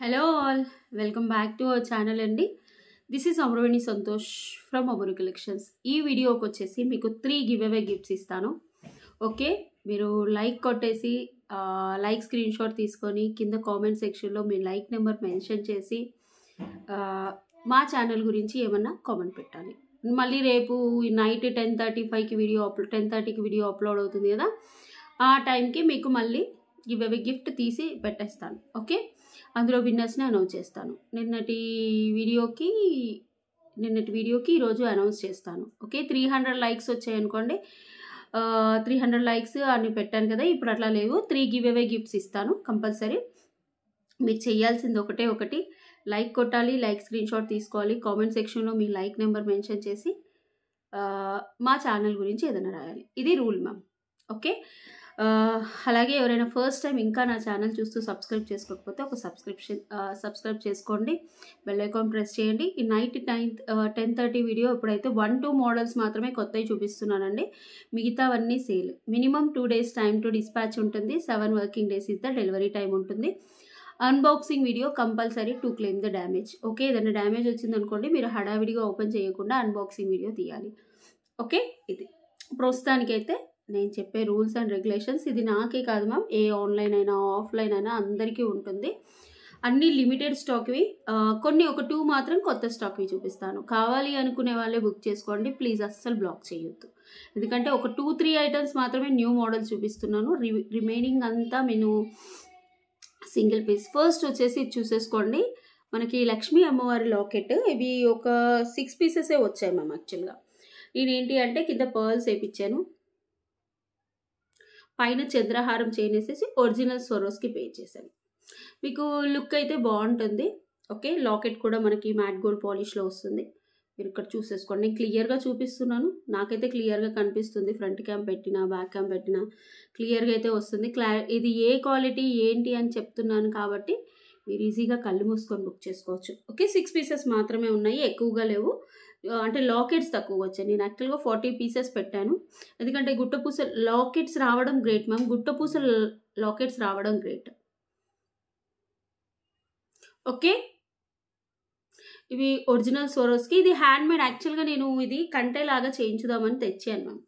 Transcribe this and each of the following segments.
Hello all, welcome back to our channel అండి. This is Amaraveni Santosh from Amaru collections. ఈ వీడియోకి వచ్చేసి మీకు 3 గివ్ అవే గిఫ్ట్స్ ఇస్తాను. ఓకే, మీరు లైక్ కొట్టేసి లైక్ స్క్రీన్ షాట్ తీసుకొని కింద కామెంట్ సెక్షన్లో మీ లైక్ నెంబర్ మెన్షన్ చేసి మా ఛానల్ గురించి ఏమన్నా కామెంట్ పెట్టాలి. మళ్ళీ రేపు నైట్ 10:35కి 10:30కి వీడియో అప్లోడ్ అవుతుంది కదా, ఆ టైంకి మీకు మళ్ళీ గివ్ అవే గిఫ్ట్ తీసి పెట్టేస్తాను. ఓకే, అందులో విన్నర్స్ని అనౌన్స్ చేస్తాను. నిన్నటి వీడియోకి ఈరోజు అనౌన్స్ చేస్తాను. ఓకే, 300 లైక్స్ వచ్చాయనుకోండి, 300 లైక్స్ అని పెట్టాను కదా, ఇప్పుడు అట్లా లేవు. 3 గివ్ అవే గిఫ్ట్స్ ఇస్తాను కంపల్సరీ. మీరు చేయాల్సింది ఒకటి లైక్ కొట్టాలి, లైక్ స్క్రీన్ షాట్ తీసుకోవాలి, కామెంట్ సెక్షన్లో మీ లైక్ నెంబర్ మెన్షన్ చేసి మా ఛానల్ గురించి ఏదైనా రాయాలి. ఇది రూల్ మ్యామ్. ఓకే, అలాగే ఎవరైనా ఫస్ట్ టైం ఇంకా నా ఛానల్ చూస్తూ సబ్స్క్రైబ్ చేసుకోకపోతే ఒక సబ్స్క్రైబ్ చేసుకోండి, బెల్ ఐకాన్ ప్రెస్ చేయండి. ఈ నైట్ 10:30 వీడియో ఇప్పుడైతే 1-2 మోడల్స్ మాత్రమే కొత్తవి చూపిస్తున్నానండి, మిగతావన్నీ sale. Minimum 2 days time to dispatch ఉంటుంది, 7 working days is the delivery time ఉంటుంది. Unboxing video compulsory to claim the damage. Okay, ఏదైనా డ్యామేజ్ వచ్చిందనుకోండి, మీరు హడావిడిగా ఓపెన్ చేయకుండా అన్బాక్సింగ్ వీడియో తీయాలి. ఓకే, ఇది ప్రస్తుతానికైతే నేను చెప్పే రూల్స్ అండ్ రెగ్యులేషన్స్. ఇది నాకే కాదు మ్యామ్, ఏ ఆన్లైన్ అయినా ఆఫ్లైన్ అయినా అందరికీ ఉంటుంది. అన్ని లిమిటెడ్ స్టాక్వి, కొన్ని ఒక 2 మాత్రం కొత్త స్టాక్వి చూపిస్తాను. కావాలి అనుకునే వాళ్ళే బుక్ చేసుకోండి, ప్లీజ్ అస్సలు బ్లాక్ చేయొద్దు. ఎందుకంటే ఒక 2-3 ఐటమ్స్ మాత్రమే న్యూ మోడల్స్ చూపిస్తున్నాను, రిమైనింగ్ అంతా నేను సింగిల్ పీస్. ఫస్ట్ వచ్చేసి ఇది చూసేసుకోండి, మనకి లక్ష్మీ అమ్మవారి లాకెట్. ఇవి ఒక 6 పీసెసే వచ్చాయి మ్యామ్. యాక్చువల్గా నేనేంటి అంటే కింద పర్ల్స్ వేయించాను, పైన చంద్రహారం చైన్ వేసేసి ఒరిజినల్ స్వరోస్కి పే చేశాను. మీకు లుక్ అయితే బాగుంటుంది. ఓకే, లాకెట్ కూడా మనకి మ్యాట్ గోల్డ్ పాలిష్లో వస్తుంది. మీరు ఇక్కడ చూసేసుకోండి, నేను క్లియర్గా చూపిస్తున్నాను, నాకైతే క్లియర్గా కనిపిస్తుంది. ఫ్రంట్ క్యామ్ పెట్టినా బ్యాక్ క్యామ్ పెట్టినా క్లియర్గా అయితే వస్తుంది. ఇది ఏ క్వాలిటీ ఏంటి అని చెప్తున్నాను కాబట్టి మీరు ఈజీగా కళ్ళు మూసుకొని బుక్ చేసుకోవచ్చు. ఓకే, 6 పీసెస్ మాత్రమే ఉన్నాయి, ఎక్కువగా లేవు. అంటే లాకెట్స్ తక్కువ వచ్చాయి. నేను యాక్చువల్గా 40 పీసెస్ పెట్టాను, ఎందుకంటే గుట్టపూస లాకెట్స్ రావడం గ్రేట్ మ్యామ్, గుట్టపూస లాకెట్స్ రావడం గ్రేట్. ఓకే, ఇవి ఒరిజినల్ స్వరోస్కి. ఇది హ్యాండ్ మేడ్. యాక్చువల్గా నేను ఇది కంటే లాగా చేయించుదామని తెచ్చాను మ్యామ్.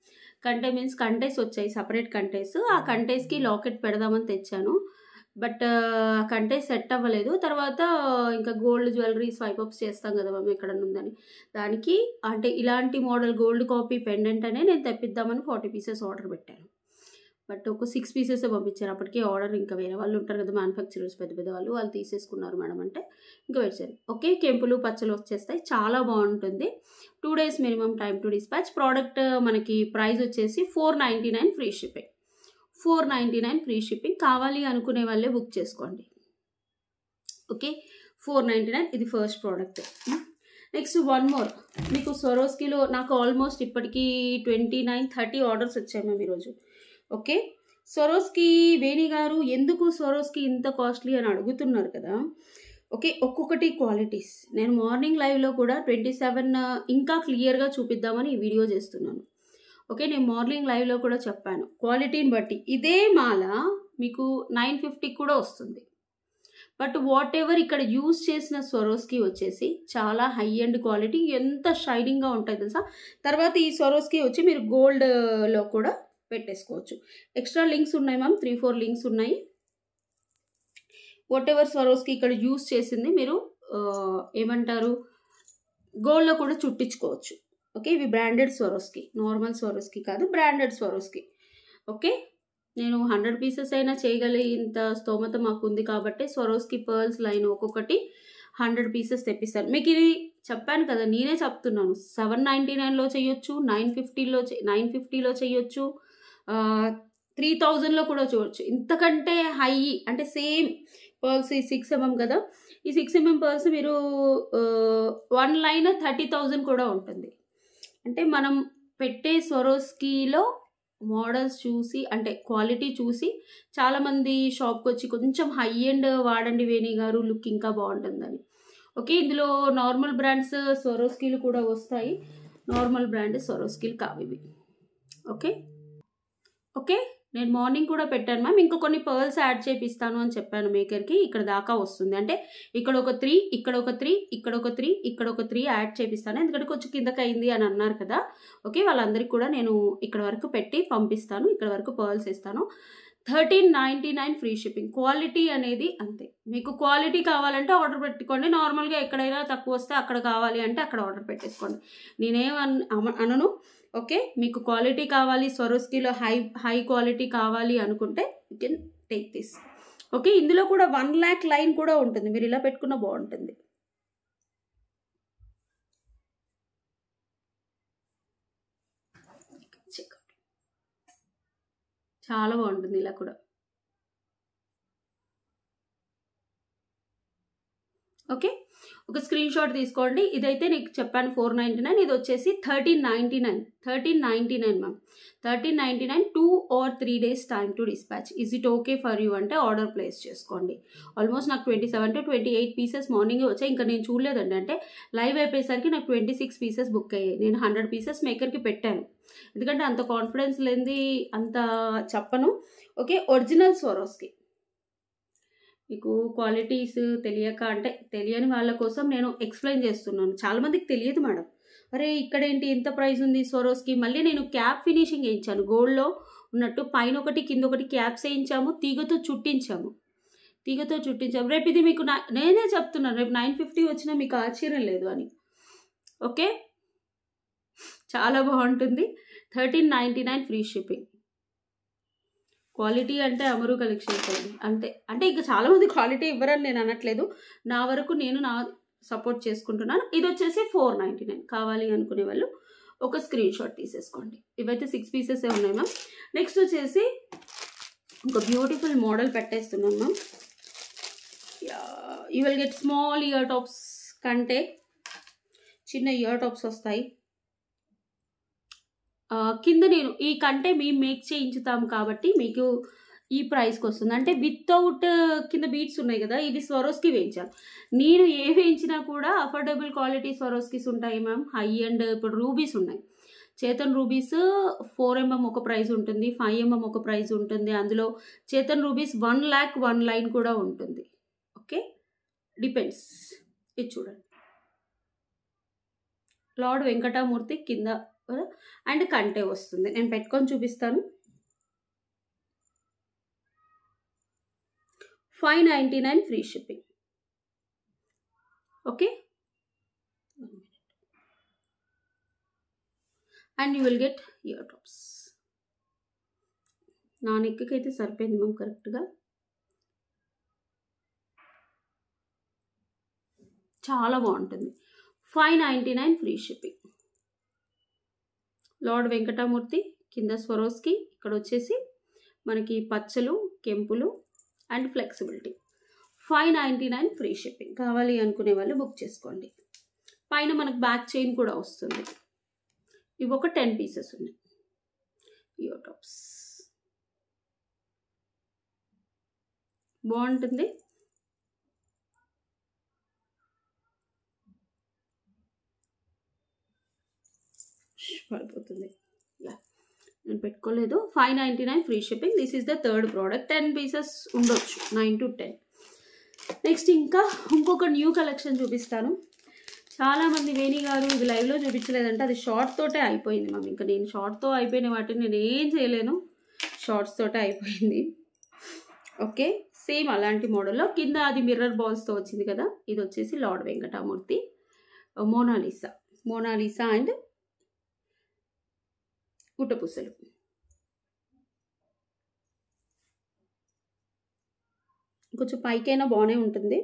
కంటే మీన్స్ కంటేస్ వచ్చాయి, సపరేట్ కంటేస్. ఆ కంటేస్కి లాకెట్ పెడదామని తెచ్చాను, బట్ ఆ కంటే సెట్ అవ్వలేదు. తర్వాత ఇంకా గోల్డ్ జ్యువెలరీ స్వైప్ అప్స్ చేస్తాం కదా మేము ఎక్కడ ఉందని, దానికి అంటే ఇలాంటి మోడల్ గోల్డ్ కాపీ పెండెంట్ అనే నేను తెప్పిద్దామని 40 పీసెస్ ఆర్డర్ పెట్టాను. బట్ ఒక 6 పీసెస్ పంపించారు. అప్పటికే ఆర్డర్ ఇంకా వేరే వాళ్ళు ఉంటారు కదా, మ్యానుఫ్యాక్చరర్స్ పెద్ద పెద్ద వాళ్ళు తీసేసుకున్నారు మేడం అంటే ఇంకా పెట్టారు. ఓకే, కెంపులు పచ్చలు వచ్చేస్తాయి, చాలా బాగుంటుంది. 2 days minimum time to dispatch. Product మనకి ప్రైస్ వచ్చేసి 499 ఫ్రీ షిప్పింగ్. 499 free shipping. కావాలి అనుకునే వాళ్ళే బుక్ చేసుకోండి. ఓకే, 499. ఇది ఫస్ట్ ప్రోడక్ట్. Next 1 more. మీకు స్వరోస్కిలో నాకు ఆల్మోస్ట్ ఇప్పటికీ 29-30 ఆర్డర్స్ వచ్చాయి మేము ఈరోజు. ఓకే, స్వరోస్కి వేణి గారు ఎందుకు స్వరోస్కి ఇంత కాస్ట్లీ అని అడుగుతున్నారు కదా. ఓకే, ఒక్కొక్కటి క్వాలిటీస్. నేను మార్నింగ్ లైవ్లో కూడా 27 ఇంకా క్లియర్గా చూపిద్దామని ఈ వీడియో చేస్తున్నాను. ఓకే, నేను మార్నింగ్ లైవ్లో కూడా చెప్పాను, క్వాలిటీని బట్టి ఇదే మాల మీకు 950 కూడా వస్తుంది. బట్ వాట్ ఎవర్ ఇక్కడ యూజ్ చేసిన స్వరోస్కి వచ్చేసి చాలా హై అండ్ క్వాలిటీ, ఎంత షైనింగ్గా ఉంటుంది తెలుసా. తర్వాత ఈ స్వరోస్కి వచ్చి మీరు గోల్డ్లో కూడా పెట్టేసుకోవచ్చు. ఎక్స్ట్రా లింక్స్ ఉన్నాయి మ్యామ్, 3-4 లింక్స్ ఉన్నాయి. వాట్ ఎవర్ స్వరోస్కి ఇక్కడ యూజ్ చేసింది మీరు ఏమంటారు గోల్డ్లో కూడా చుట్టించుకోవచ్చు. ఓకే, ఇవి బ్రాండెడ్ స్వరోస్కి, నార్మల్ స్వరోస్కి కాదు, బ్రాండెడ్ స్వరోస్కి. ఓకే, నేను 100 పీసెస్ అయినా చేయగలిగేంత స్తోమత మాకు ఉంది కాబట్టి స్వరోస్కి పర్ల్స్ లైన్ ఒక్కొక్కటి 100 పీసెస్ తెప్పిస్తాను. మీకు ఇది చెప్పాను కదా, నేనే చెప్తున్నాను. 799లో చేయొచ్చు, 950లో చేయొచ్చు, 3000లో కూడా చూడొచ్చు. ఇంతకంటే హై అంటే సేమ్ పర్ల్స్. ఈ 6mm కదా, ఈ 6mm పర్ల్స్ మీరు 1 లైన్ 30,000 కూడా ఉంటుంది. అంటే మనం పెట్టే స్వరోస్కిలో మోడల్స్ చూసి అంటే క్వాలిటీ చూసి చాలామంది షాప్కి వచ్చి కొంచెం హై ఎండ్ వాడండి వేణి గారు, లుక్ ఇంకా బాగుంటుందని. ఓకే, ఇందులో నార్మల్ బ్రాండ్స్ స్వరోస్కిలు కూడా వస్తాయి, నార్మల్ బ్రాండ్ స్వరోస్కిలు కావు ఇవి. ఓకే, నేను మార్నింగ్ కూడా పెట్టాను మ్యామ్. ఇంకా కొన్ని పర్ల్స్ యాడ్ చేపిస్తాను అని చెప్పాను మేకర్కి. ఇక్కడ దాకా వస్తుంది. అంటే ఇక్కడ ఒక 3, ఇక్కడ ఒక 3, ఇక్కడ ఒక 3, ఇక్కడ ఒక 3 యాడ్ చేపిస్తాను. ఎందుకంటే కొంచెం కిందకి అయింది అని అన్నారు కదా. ఓకే, వాళ్ళందరికీ కూడా నేను ఇక్కడ వరకు పెట్టి పంపిస్తాను. ఇక్కడ వరకు పర్ల్స్ ఇస్తాను. 1399 ఫ్రీ షిప్పింగ్. క్వాలిటీ అనేది అంతే. మీకు క్వాలిటీ కావాలంటే ఆర్డర్ పెట్టుకోండి. నార్మల్గా ఎక్కడైనా తక్కువ వస్తే అక్కడ కావాలి అంటే అక్కడ ఆర్డర్ పెట్టేసుకోండి. నేనేం అనను. ఓకే, మీకు క్వాలిటీ కావాలి, స్వరోస్కీలో హై క్వాలిటీ కావాలి అనుకుంటే you can take this. Okay, ఇందులో కూడా 1 lakh లైన్ కూడా ఉంటుంది. మీరు ఇలా పెట్టుకున్న బాగుంటుంది. చాలా బాగుంటుంది ఇలా కూడా. ఓకే, ఒక స్క్రీన్ షాట్ తీసుకోండి. ఇదైతే నీకు చెప్పాను 499. ఇది వచ్చేసి 1399 ma'am. 1399, 2 or 3 days time to dispatch. Is it okay for you అంటే ఆర్డర్ ప్లేస్ చేసుకోండి. ఆల్మోస్ట్ నాకు 27 to 28 పీసెస్ మార్నింగే వచ్చాయి. ఇంకా నేను చూడలేదండి. అంటే లైవ్ అయిపోయేసరికి నాకు 26 పీసెస్ బుక్ అయ్యాయి. నేను 100 పీసెస్ మేకర్కి పెట్టాను. ఎందుకంటే అంత కాన్ఫిడెన్స్ లేనిది అంత చెప్పను. ఓకే, ఒరిజినల్ స్వరోస్కి మీకు క్వాలిటీస్ తెలియక, అంటే తెలియని వాళ్ళ కోసం నేను ఎక్స్ప్లెయిన్ చేస్తున్నాను. చాలామందికి తెలియదు మేడం. అరే ఇక్కడేంటి ఇంత ప్రైస్ ఉంది స్వరోస్కి. మళ్ళీ నేను క్యాప్ ఫినిషింగ్ వేయించాను. గోల్డ్లో ఉన్నట్టు పైన ఒకటి కింద ఒకటి క్యాప్స్ వేయించాము. తీగతో చుట్టించాము. రేపు ఇది మీకు నేనే చెప్తున్నాను, రేపు 950 వచ్చినా మీకు ఆశ్చర్యం లేదు అని. ఓకే, చాలా బాగుంటుంది. 1399 ఫ్రీ షిప్పింగ్. క్వాలిటీ అంటే అమరు కలెక్షన్స్ అండి అంతే. అంటే ఇంకా చాలామంది క్వాలిటీ ఇవ్వరని నేను అనట్లేదు. నా వరకు నేను సపోర్ట్ చేసుకుంటున్నాను. ఇది వచ్చేసి 499. కావాలి అనుకునే వాళ్ళు ఒక స్క్రీన్ షాట్ తీసేసుకోండి. ఇవైతే 6 పీసెస్ ఉన్నాయి మ్యామ్. నెక్స్ట్ వచ్చేసి ఒక బ్యూటిఫుల్ మోడల్ పెట్టేస్తున్నాం ma'am. You will get small ear tops. కంటే చిన్న ఇయర్ టాప్స్ వస్తాయి. కింద నేను ఈ కంటే మేము మేక్ చేయించుతాము కాబట్టి మీకు ఈ ప్రైస్కి వస్తుంది. అంటే వితౌట్ కింద బీట్స్ ఉన్నాయి కదా, ఇది స్వరోస్కి వేయించాను. నేను ఏ వేయించినా కూడా అఫోర్డబుల్ క్వాలిటీ స్వరోస్కీస్ ఉంటాయి మ్యామ్. హై అండ్ ఇప్పుడు రూబీస్ ఉన్నాయి. చేతన్ రూబీస్ 4mm ఒక ప్రైస్ ఉంటుంది, 5mm ఒక ప్రైస్ ఉంటుంది. అందులో చేతన్ రూబీస్ 1 lakh 1 లైన్ కూడా ఉంటుంది. Okay, depends. ఇది చూడండి, లార్డ్ వెంకటమూర్తి కింద అండ్ కంటే వస్తుంది. నేను పెట్టుకొని చూపిస్తాను. 599 free shipping. Okay, and you will get ear tops. నా నెక్కి అయితే సరిపోయింది మ్యామ్ కరెక్ట్గా. చాలా బాగుంటుంది. 599 ఫ్రీ షిప్పింగ్. లార్డ్ వెంకటమూర్తి కింద స్వరోస్కి. ఇక్కడ వచ్చేసి మనకి పచ్చలు, కెంపులు అండ్ ఫ్లెక్సిబిలిటీ. 599 free shipping. కావాలి అనుకునే వాళ్ళు బుక్ చేసుకోండి. పైన మనకు బ్యాక్ చైన్ కూడా వస్తుంది. ఇవి ఒక 10 పీసెస్ ఉన్నాయి. ఇయర్ టాప్స్ బాగుంటుంది. పడిపోతుంది. నేను పెట్టుకోలేదు. 599 free shipping. This is the third product. 10 pieces ఉండొచ్చు, 9 to 10. నెక్స్ట్ ఇంకొక న్యూ కలెక్షన్ చూపిస్తాను. చాలామంది వేణి గారు ఇది లైవ్లో చూపించలేదంటే అది షార్ట్ తోటే అయిపోయింది మ్యామ్. ఇంకా నేను షార్ట్తో అయిపోయిన వాటిని నేను ఏం చేయలేను, షార్ట్స్ తోటే అయిపోయింది. ఓకే, సేమ్ అలాంటి మోడల్లో కింద అది మిర్రర్ బాల్స్తో వచ్చింది కదా. ఇది వచ్చేసి లార్డ్ వెంకటమూర్తి, మోనాలిసా అండ్ గుట్టపూసలు. కొంచెం పైకైనా బాగానే ఉంటుంది.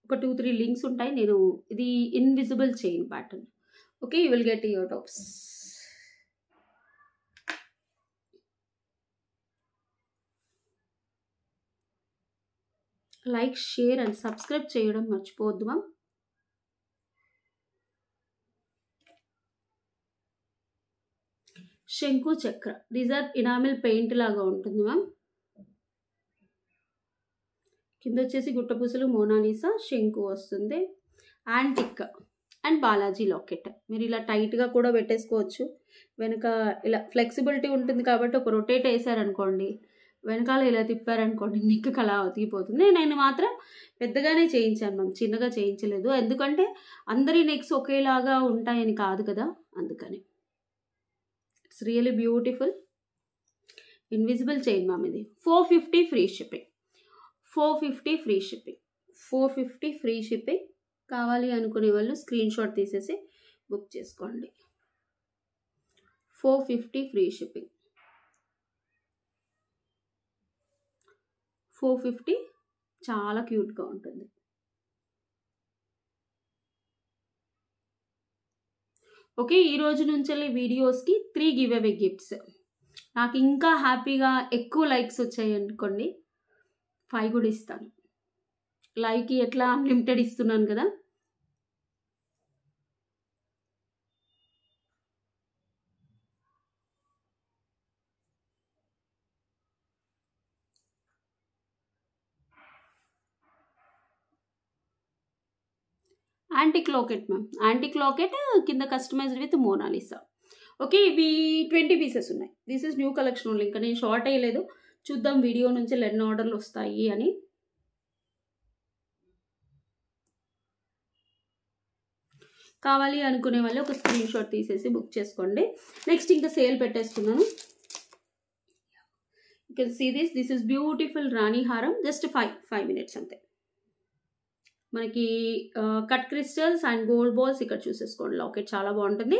ఒక 2-3 లింక్స్ ఉంటాయి. నేను ఇది invisible chain pattern. Okay, you will get ear tops. Like, share and subscribe చేయడం మర్చిపోవద్దు మ్యామ్. శంకు చక్ర. దీస్ ఆర్ ఇనామిల్ పెయింట్ లాగా ఉంటుంది మ్యామ్. కింద వచ్చేసి గుట్టపూసలు, మోనాలిసా, శంకు వస్తుంది. Antique and Balaji locket. మీరు ఇలా టైట్గా కూడా పెట్టేసుకోవచ్చు. వెనక ఇలా ఫ్లెక్సిబిలిటీ ఉంటుంది కాబట్టి ఒక రొటేట్ వేసారనుకోండి, వెనకాల ఇలా తిప్పారనుకోండి నెక్కి అలా ఒతిగిపోతుంది. నేను మాత్రం పెద్దగానే చేయించాను మ్యామ్, చిన్నగా చేయించలేదు. ఎందుకంటే అందరి నెక్స్ ఒకేలాగా ఉంటాయని కాదు కదా, అందుకని. It's really beautiful invisible chain ma'am. ఇది 450 free shipping. 450 free shipping. 450 free shipping. కావాలి అనుకునే వాళ్ళు స్క్రీన్ షాట్ తీసేసి బుక్ చేసుకోండి. 450 ఫ్రీ షిప్పింగ్. 450 చాలా క్యూట్గా ఉంటుంది. ఓకే, ఈ రోజు నుంచి వీడియోస్కి 3 గివ్ అవే గిఫ్ట్స్. నాకు ఇంకా హ్యాపీగా ఎక్కువ లైక్స్ వచ్చాయి అనుకోండి, 5 కూడా ఇస్తాను. లైవ్కి ఎట్లా అన్లిమిటెడ్ ఇస్తున్నాను కదా. Antique locket ma'am. Antique locket కింద కస్టమైజ్డ్ విత్ మోనాలిసా. ఓకే, ఇవి 20 పీసెస్ ఉన్నాయి. This is new collection only. ఇంకా నేను షార్ట్ అయ్యలేదు, చూద్దాం వీడియో నుంచి ఎన్ని ఆర్డర్లు వస్తాయి అని. కావాలి అనుకునే వాళ్ళు ఒక స్క్రీన్ షాట్ తీసేసి బుక్ చేసుకోండి. నెక్స్ట్ ఇంకా సేల్ పెట్టేస్తున్నాను. You can see this is beautiful రాణి హారం. జస్ట్ 5 మినిట్స్ అంతే. మనకి cut crystals and gold balls ఇక్కడ చూసేసుకోండి. లాకెట్ చాలా బాగుంటుంది.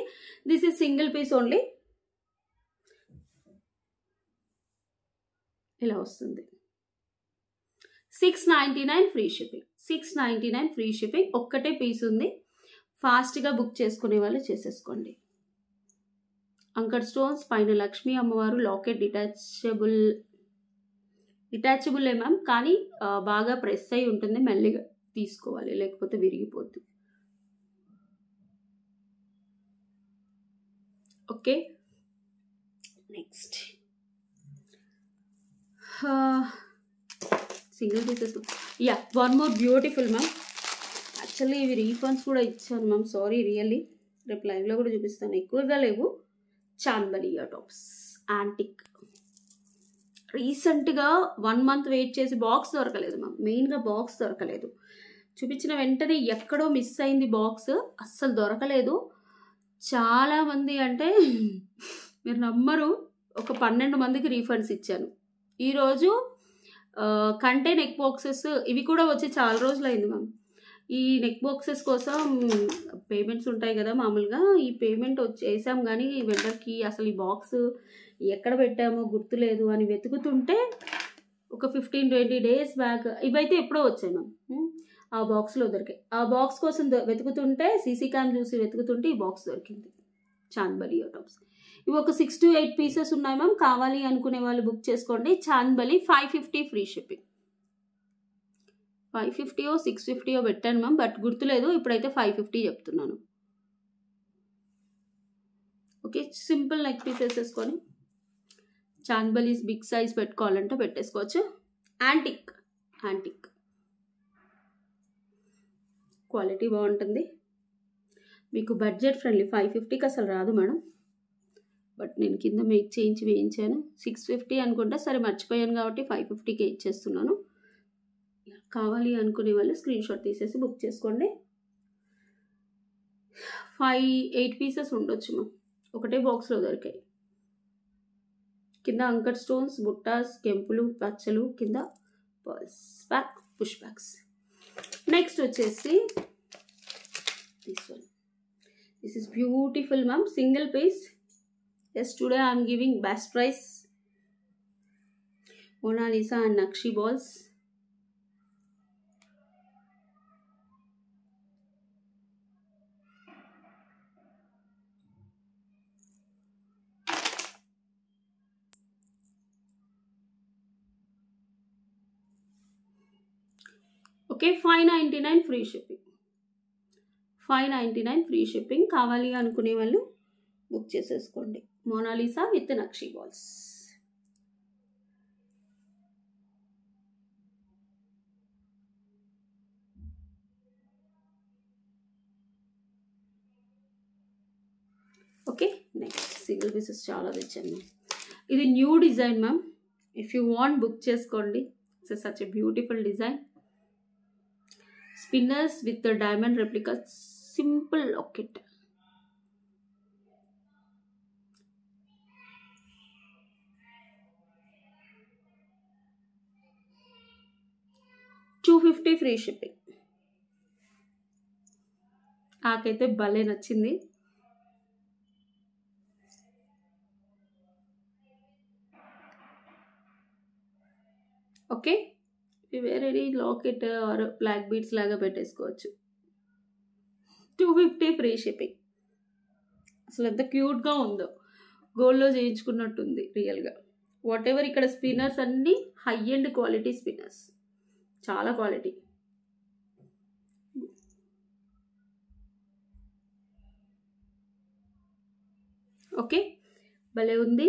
This is single piece only. ఇలా వస్తుంది. 699 ఫ్రీ షిప్పింగ్. 699 free shipping. ఒక్కటే పీస్ ఉంది. ఫాస్ట్గా బుక్ చేసుకునే వాళ్ళు చేసేసుకోండి. అంకర్ స్టోన్స్ పైన లక్ష్మీ అమ్మవారు లాకెట్ డిటాచబుల్ మ్యామ్, కానీ బాగా ప్రెస్ అయి ఉంటుంది. మెల్లిగా తీసుకోవాలి, లేకపోతే విరిగిపోద్ది. Okay, next single pieces. Yeah, one more beautiful ma'am. Actually ఇవి రీఫండ్స్ కూడా ఇచ్చాను మ్యామ్, సారీ రియల్లీ. రేపు లైవ్లో కూడా చూపిస్తాను. ఎక్కువగా లేవు. చాంబలి ఇయర్ టాప్స్ యాంటిక్. రీసెంట్గా 1 మంత్ వెయిట్ చేసి బాక్స్ దొరకలేదు మ్యామ్. మెయిన్గా బాక్స్ దొరకలేదు. చూపించిన వెంటనే ఎక్కడో మిస్ అయింది బాక్స్, అస్సలు దొరకలేదు. చాలామంది అంటే మీరు నమ్మరు, ఒక 12 మందికి రీఫండ్స్ ఇచ్చాను. ఈరోజు కంటే నెక్ బాక్సెస్ ఇవి కూడా వచ్చి చాలా రోజులు అయింది మ్యామ్. ఈ నెక్ బాక్సెస్ కోసం పేమెంట్స్ ఉంటాయి కదా మామూలుగా, ఈ పేమెంట్ వేసాం కానీ వెండర్కి అసలు ఈ బాక్స్ ఎక్కడ పెట్టామో గుర్తులేదు అని వెతుకుతుంటే ఒక 15-20 డేస్ బ్యాక్ ఇవైతే ఎప్పుడో వచ్చాయి మ్యామ్. ఆ బాక్స్లో దొరికాయి. ఆ బాక్స్ కోసం వెతుకుతుంటే, సీసీ క్యామ్ చూసి వెతుకుతుంటే ఈ బాక్స్ దొరికింది. చాంబలి ఇయర్ టాప్స్. ఇవి ఒక 6 to 8 పీసెస్ ఉన్నాయి మ్యామ్. కావాలి అనుకునే వాళ్ళు బుక్ చేసుకోండి. చాంబలి 550 ఫ్రీ షిప్పింగ్. 550 650 పెట్టాను మ్యామ్, బట్ గుర్తులేదు. ఇప్పుడైతే 550 చెప్తున్నాను. ఓకే, సింపుల్ నెక్ పీసెస్ వేసుకొని చాంబలీస్ బిగ్ సైజ్ పెట్టుకోవాలంటే పెట్టేసుకోవచ్చు. యాంటిక్ క్వాలిటీ బాగుంటుంది. మీకు బడ్జెట్ ఫ్రెండ్లీ. 550కి అసలు రాదు మేడం, బట్ నేను కింద మేక్ చేయించి వేయించాను. 650 అనుకుంటా, సరే మర్చిపోయాను కాబట్టి 550కే ఇచ్చేస్తున్నాను. కావాలి అనుకునే వాళ్ళు స్క్రీన్ షాట్ తీసేసి బుక్ చేసుకోండి. 8 పీసెస్ ఉండొచ్చు మ్యామ్. ఒకటే బాక్స్లో దొరికాయి. కింద అంకర్ స్టోన్స్, బుట్టాస్, కెంపులు, పచ్చలు, కింద pearls, back push backs. Next వచ్చేసి this is beautiful ma'am. Single piece. Yes, today I'm giving best price. Mona Lisa and nakshi balls. Okay, 599 free shipping. 599 free shipping. కావాలి అనుకునే వాళ్ళు బుక్ చేసేసుకోండి. Mona Lisa with nakshi balls. Single pieces చాలా తెచ్చాను ma'am. ఇది new design ma'am. If you want book చేసుకోండి. It's such a beautiful design. Spinners with diamond replica simple locket. $250 free shipping. నాకైతే భలే నచ్చింది. ఓకే, వేరే లాకెట్ ఆర్ బ్లాక్ బీడ్స్ లాగా పెట్టేసుకోవచ్చు. 250 ఫ్రీ షిప్పింగ్. అసలు ఎంత క్యూట్గా ఉందో, గోల్డ్లో చేయించుకున్నట్టుంది రియల్గా. వాట్ ఎవర్ ఇక్కడ స్పిన్నర్స్ అన్నీ హై ఎండ్ క్వాలిటీ స్పిన్నర్స్, చాలా క్వాలిటీ. ఓకే, భలే ఉంది.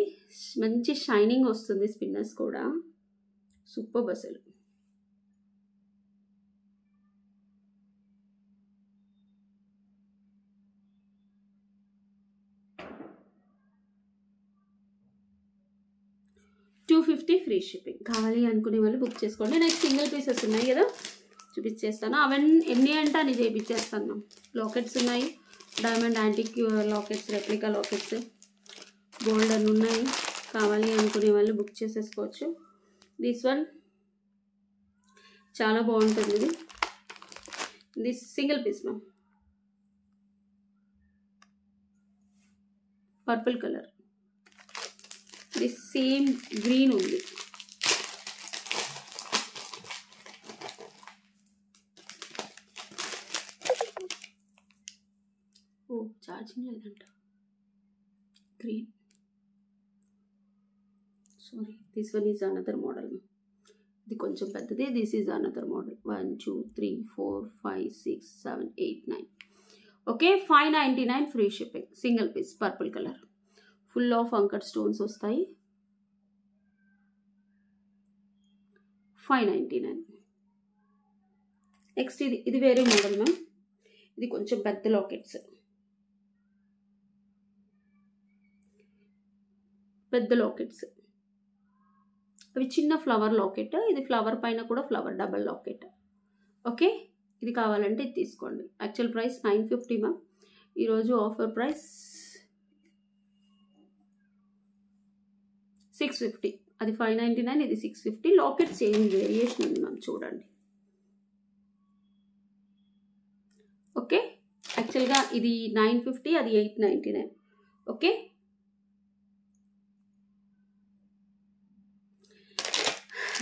మంచి షైనింగ్ వస్తుంది స్పిన్నర్స్ కూడా. సూపర్ అసలు. $250 ఫ్రీ షిప్పింగ్. కావాలి అనుకునే వాళ్ళు బుక్ చేసుకోండి. నెక్స్ట్ సింగిల్ పీసెస్ ఉన్నాయి కదా, చూపించేస్తాను. అవన్నీ ఎన్ని అంటే అని చేయించేస్తాను. లాకెట్స్ ఉన్నాయి, diamond antique lockets, replica lockets, golden ఉన్నాయి. కావాలి అనుకునే వాళ్ళు బుక్ చేసేసుకోవచ్చు. దిస్ వన్ చాలా బాగుంటుంది. ఇది single piece ma'am, purple colour. ఇది సేమ్ గ్రీన్ ఉంది. ఓ ఛార్జింగ్ లేదంట. Green, sorry. This one is another model. ఇది కొంచెం పెద్దది. This is another model. 1 2 3 4 5 6 7 8 9. Okay, $599 free shipping. Single piece purple colour, full of anchor stones వస్తాయి. $599. నెక్స్ట్ ఇది వేరే మోడల్ మ్యామ్. ఇది కొంచెం పెద్ద లాకెట్స్, పెద్ద లాకెట్స్. అవి చిన్న ఫ్లవర్ లాకెట్. ఇది ఫ్లవర్ పైన కూడా ఫ్లవర్, డబల్ లాకెట్. ఓకే, ఇది కావాలంటే ఇది తీసుకోండి. Actual price $950 ma'am. ఈరోజు ఆఫర్ ప్రైస్ $650. అది $599, ఇది $650. లాకెట్ చేంజ్ వేరియేషన్ ఉంది మ్యామ్, చూడండి. ఓకే, యాక్చువల్గా ఇది $950, అది $899. ఓకే,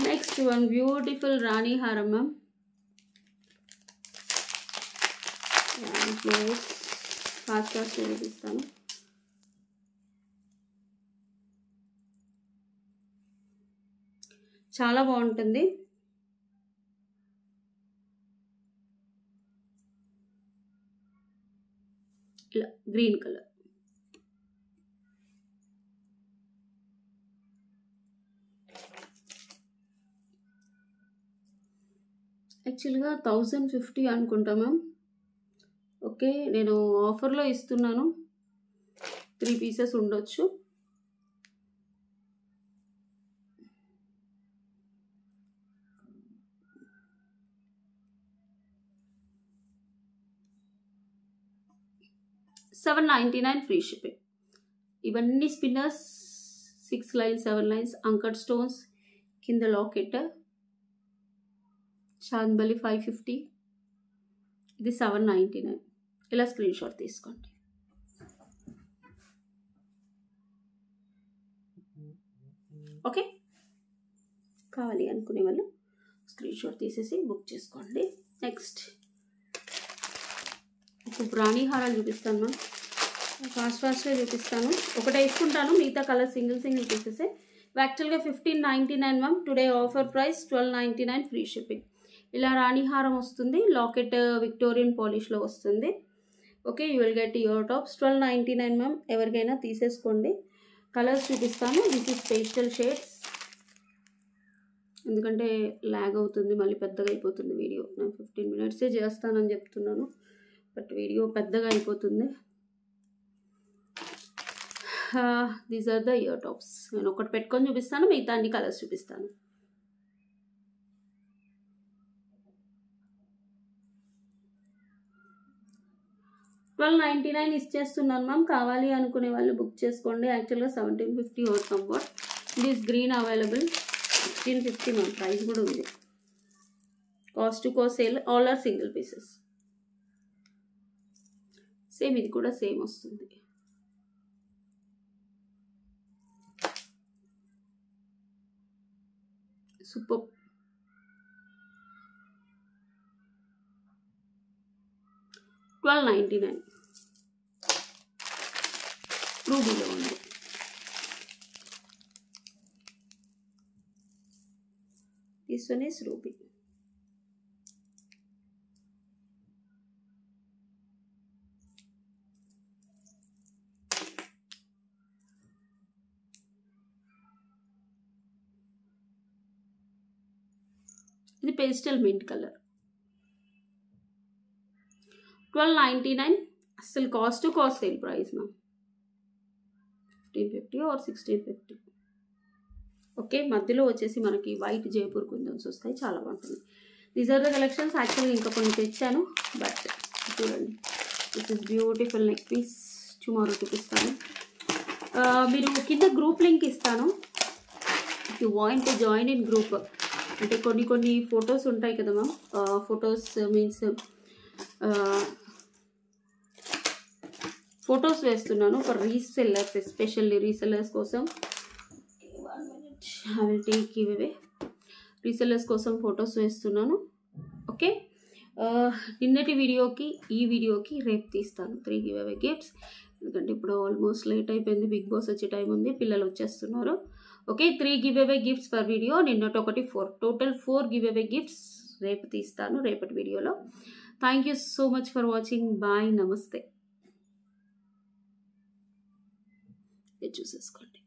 నెక్స్ట్ వన్ బ్యూటిఫుల్ రాణి హారం మ్యామ్. ఫాస్ట్ చూపిస్తాను. చాలా బాగుంటుంది. ఇలా గ్రీన్ కలర్. యాక్చువల్గా 1050 అనుకుంటా మ్యామ్. ఓకే, నేను ఆఫర్లో ఇస్తున్నాను. 3 పీసెస్ ఉండొచ్చు. $799 ఫ్రీ షిప్పింగ్. ఇవన్నీ spinners, 6 lines 7 lines anchor stones, కింద లాకెట్. చాందబలి 550, ఇది 799. ఇలా స్క్రీన్ షాట్ తీసుకోండి. ఓకే, కావాలి అనుకునే వాళ్ళు స్క్రీన్ షాట్ తీసేసి బుక్ చేసుకోండి. నెక్స్ట్ ఇప్పుడు రాణి హారాలు చూపిస్తాను మ్యామ్. ఫాస్ట్గా చూపిస్తాను. ఒకటే వేసుకుంటాను, మిగతా కలర్ సింగిల్ పీసెసే. యాక్చువల్గా 1599 ma'am. Today offer price 1299 free shipping. ఇలా రాణి హారం వస్తుంది. లాకెట్ విక్టోరియన్ పాలిష్లో వస్తుంది. Okay, you will get your tops. 1299 ma'am. ఎవరికైనా తీసేసుకోండి. కలర్స్ చూపిస్తాను. This is pastel shades. ఎందుకంటే ల్యాగ్ అవుతుంది, మళ్ళీ పెద్దగా అయిపోతుంది వీడియో. నేను 15 మినిట్సే చేస్తానని చెప్తున్నాను, బట్ వీడియో పెద్దగా అయిపోతుంది. These are the ear tops. నేను ఒకటి పెట్టుకొని చూపిస్తాను, మిగతా అన్ని కలర్స్ చూపిస్తాను. $12.99 ఇచ్చేస్తున్నాను మ్యామ్. కావాలి అనుకునే వాళ్ళు బుక్ చేసుకోండి. యాక్చువల్గా $17.50 or somewhat. This green available $16.50 ma'am. Price కూడా ఉంది. Cost to cost sale, all are single pieces. Same ఇది కూడా సేమ్ వస్తుంది. సూపర్. $12.99 రూబీలో ఉంది. This one is ruby. ఇది పేస్టల్ మింట్ కలర్. $12.99 అసలు cost to cost sale price ma'am. $15.50 or $16.50. Okay, మధ్యలో వచ్చేసి మనకి వైట్ జైపూర్ కుందన్స్ వస్తాయి, చాలా బాగుంటుంది. These are the collections. యాక్చువల్గా ఇంకా కొన్ని తెచ్చాను, బట్ చూడండి, this is beautiful neck piece. Tomorrow చూపిస్తాను. మీరు కింద గ్రూప్ లింక్ ఇస్తాను. If you want to join in group, అంటే కొన్ని ఫొటోస్ ఉంటాయి కదా మ్యామ్. ఫొటోస్ మీన్స్ ఫొటోస్ వేస్తున్నాను ఫర్ రీసెల్లర్స్, ఎస్పెషల్లీ రీసెల్లర్స్ కోసం. I will take giveaway. Resellers కోసం ఫొటోస్ వేస్తున్నాను. ఓకే, నిన్నటి వీడియోకి ఈ వీడియోకి రేపు తీస్తాను 3 గివ్ అవే గిఫ్ట్స్. ఎందుకంటే ఇప్పుడు ఆల్మోస్ట్ లేట్ అయిపోయింది, బిగ్ బాస్ వచ్చే టైం ఉంది, పిల్లలు వచ్చేస్తున్నారు. Okay, 3 give away gifts per video. నిన్నటి ఒకటి 4, టోటల్ 4 గివ్ అవే గిఫ్ట్స్ రేపు తీస్తాను, రేపటి వీడియోలో. Thank you so much for watching. Bye, నమస్తే. చూసేసుకోండి.